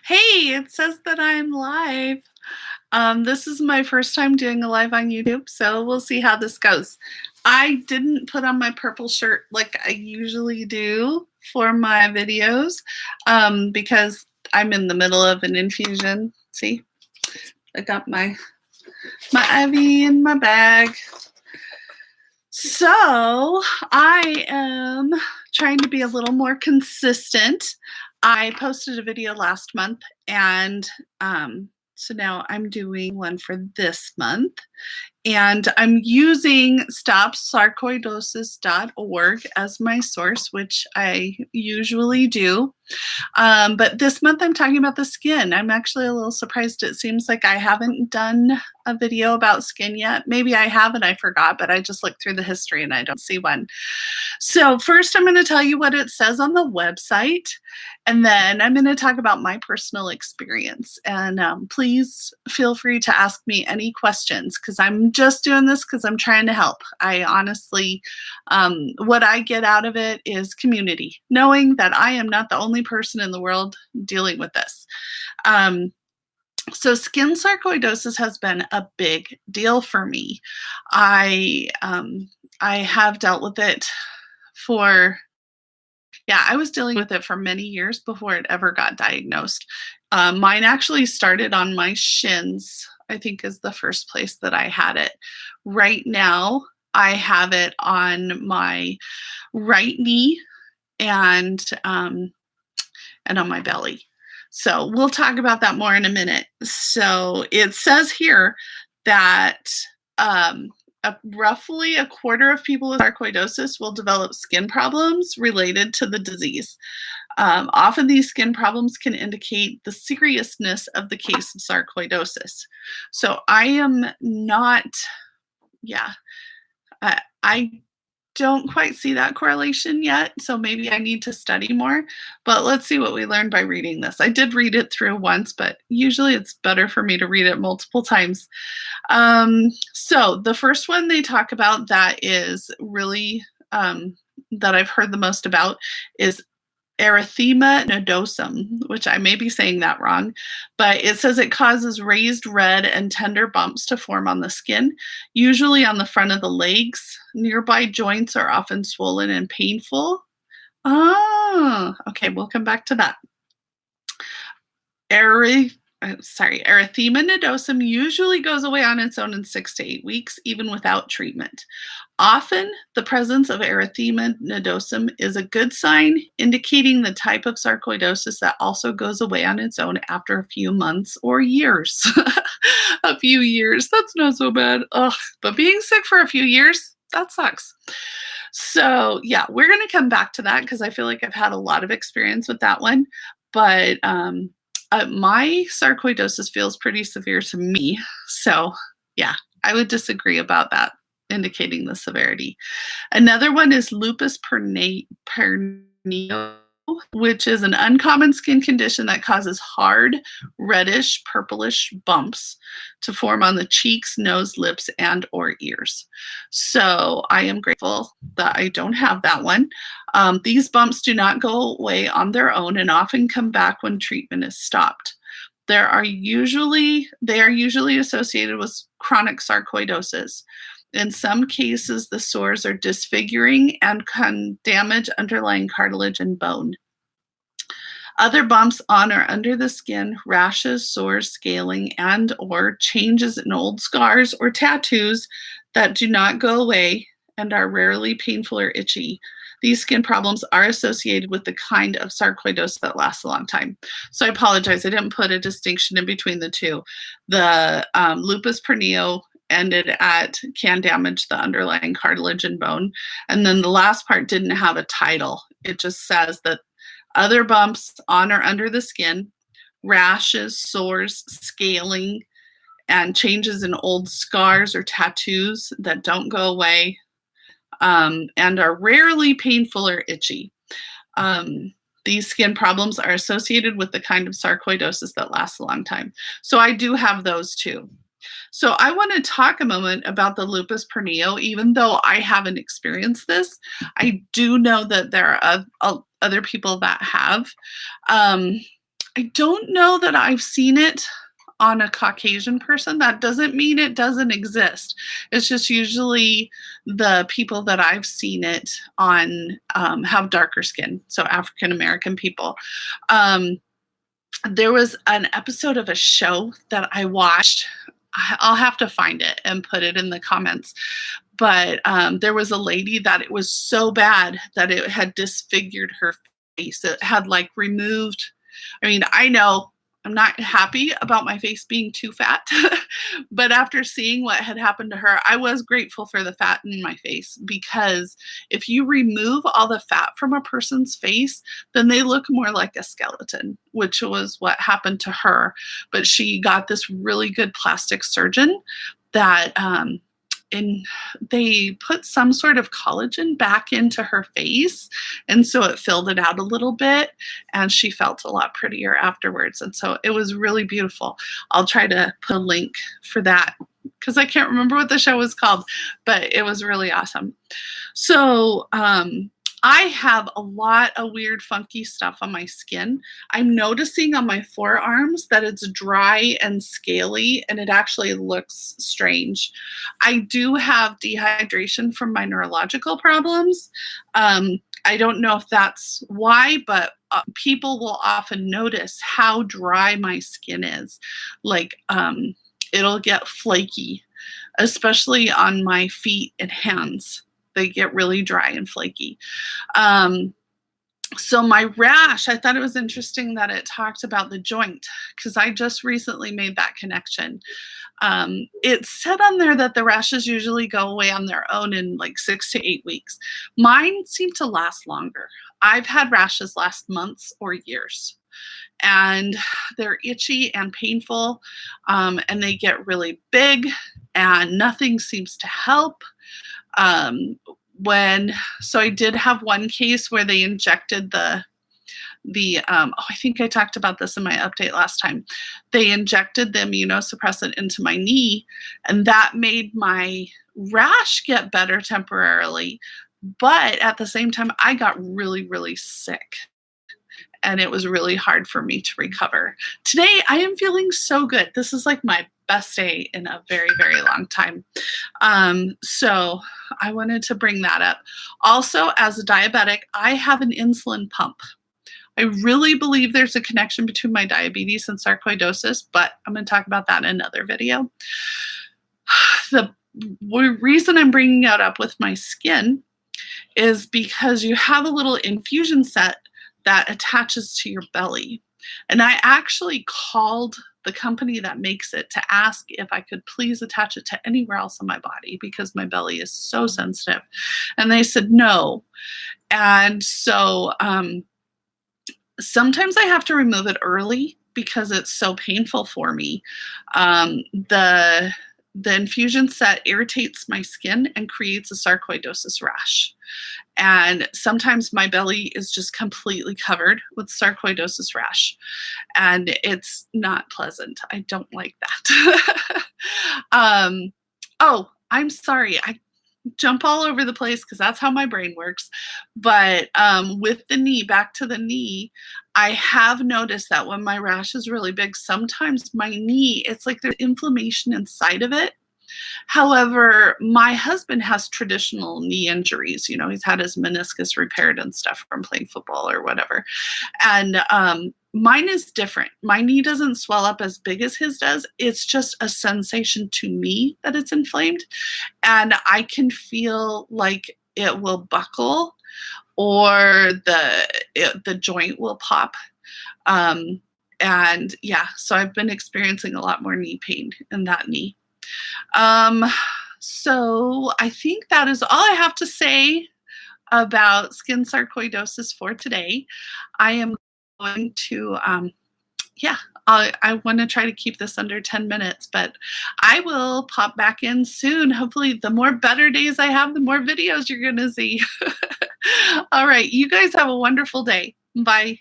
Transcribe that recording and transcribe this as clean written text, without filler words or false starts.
Hey, it says that I'm live. This is my first time doing a live on YouTube, so we'll see how this goes. I didn't put on my purple shirt like I usually do for my videos because I'm in the middle of an infusion. See, I got my IV in my bag. So I am trying to be a little more consistent. I posted a video last month, and so now I'm doing one for this month. And I'm using stopsarcoidosis.org as my source, which I usually do. But this month I'm talking about the skin. I'm actually a little surprised. It seems like I haven't done a video about skin yet. Maybe I have and I forgot, but I just looked through the history and I don't see one. So first I'm going to tell you what it says on the website, and then I'm going to talk about my personal experience. And please feel free to ask me any questions, because I'm just doing this because I'm trying to help. I honestly, what I get out of it is community, knowing that I am not the only person in the world dealing with this. So skin sarcoidosis has been a big deal for me. I have dealt with it I was dealing with it for many years before it ever got diagnosed. Mine actually started on my shins, I think is the first place that I had it. Right now, I have it on my right knee and on my belly. So we'll talk about that more in a minute. So it says here that roughly a quarter of people with sarcoidosis will develop skin problems related to the disease. Often these skin problems can indicate the seriousness of the case of sarcoidosis. So I am not, I don't quite see that correlation yet, so maybe I need to study more, but let's see what we learned by reading this. I did read it through once, but usually it's better for me to read it multiple times. So the first one they talk about that is really, that I've heard the most about is erythema nodosum, which I may be saying that wrong, but it says it causes raised red and tender bumps to form on the skin, usually on the front of the legs. Nearby joints are often swollen and painful. Oh, okay, we'll come back to that. Erythema nodosum usually goes away on its own in 6 to 8 weeks, even without treatment. Often, the presence of erythema nodosum is a good sign, indicating the type of sarcoidosis that also goes away on its own after a few months or years. A few years, that's not so bad. Ugh, but being sick for a few years, that sucks. So yeah, we're going to come back to that because I feel like I've had a lot of experience with that one. But my sarcoidosis feels pretty severe to me. So yeah, I would disagree about that, indicating the severity. Another one is lupus pernio, which is an uncommon skin condition that causes hard, reddish, purplish bumps to form on the cheeks, nose, lips, and or ears. So I am grateful that I don't have that one. These bumps do not go away on their own and often come back when treatment is stopped. They are usually associated with chronic sarcoidosis. In some cases, the sores are disfiguring and can damage underlying cartilage and bone. Other bumps on or under the skin, rashes, sores, scaling, and or changes in old scars or tattoos that do not go away and are rarely painful or itchy. These skin problems are associated with the kind of sarcoidosis that lasts a long time. So I apologize, I didn't put a distinction in between the two. The lupus pernio ended at can damage the underlying cartilage and bone. And then the last part didn't have a title. It just says that other bumps on or under the skin, rashes, sores, scaling, and changes in old scars or tattoos that don't go away and are rarely painful or itchy. These skin problems are associated with the kind of sarcoidosis that lasts a long time. So I do have those too. So I want to talk a moment about the lupus pernio. Even though I haven't experienced this, I do know that there are other people that have. I don't know that I've seen it on a Caucasian person. That doesn't mean it doesn't exist. It's just usually the people that I've seen it on have darker skin, so African American people. There was an episode of a show that I watched. I'll have to find it and put it in the comments. But there was a lady that it was so bad that it had disfigured her face. It had like removed. I mean, I know I'm not happy about my face being too fat, but after seeing what had happened to her, I was grateful for the fat in my face, because if you remove all the fat from a person's face, then they look more like a skeleton, which was what happened to her. But she got this really good plastic surgeon that and they put some sort of collagen back into her face, and so it filled it out a little bit, and she felt a lot prettier afterwards. And so it was really beautiful. I'll try to put a link for that, because I can't remember what the show was called, but it was really awesome. So I have a lot of weird, funky stuff on my skin. I'm noticing on my forearms that it's dry and scaly, and it actually looks strange. I do have dehydration from my neurological problems. I don't know if that's why, but people will often notice how dry my skin is. Like, it'll get flaky, especially on my feet and hands. They get really dry and flaky. So my rash, I thought it was interesting that it talked about the joint, because I just recently made that connection. It said on there that the rashes usually go away on their own in like 6 to 8 weeks. Mine seem to last longer. I've had rashes last months or years, and they're itchy and painful, and they get really big, and nothing seems to help. So I did have one case where they injected I think I talked about this in my update last time. They injected the immunosuppressant into my knee, and that made my rash get better temporarily. But at the same time, I got really, really sick, and it was really hard for me to recover. Today, I am feeling so good. This is like my best day in a very, very long time. So I wanted to bring that up. Also, as a diabetic, I have an insulin pump. I really believe there's a connection between my diabetes and sarcoidosis, but I'm going to talk about that in another video. The reason I'm bringing it up with my skin is because you have a little infusion set that attaches to your belly. And I actually called the company that makes it to ask if I could please attach it to anywhere else on my body, because my belly is so sensitive. And they said no. And so sometimes I have to remove it early because it's so painful for me. The infusion set irritates my skin and creates a sarcoidosis rash. And sometimes my belly is just completely covered with sarcoidosis rash. And it's not pleasant. I don't like that. Oh, I'm sorry. I jump all over the place because that's how my brain works. But with the knee, back to the knee, I have noticed that when my rash is really big, sometimes my knee, it's like there's inflammation inside of it. However, my husband has traditional knee injuries. He's had his meniscus repaired and stuff from playing football or whatever. And mine is different. My knee doesn't swell up as big as his does. It's just a sensation to me that it's inflamed. And I can feel like it will buckle, or the joint will pop. And yeah, so I've been experiencing a lot more knee pain in that knee. So I think that is all I have to say about skin sarcoidosis for today. I am going to, I want to try to keep this under 10 minutes, but I will pop back in soon. Hopefully the more better days I have, the more videos you're going to see. All right. You guys have a wonderful day. Bye.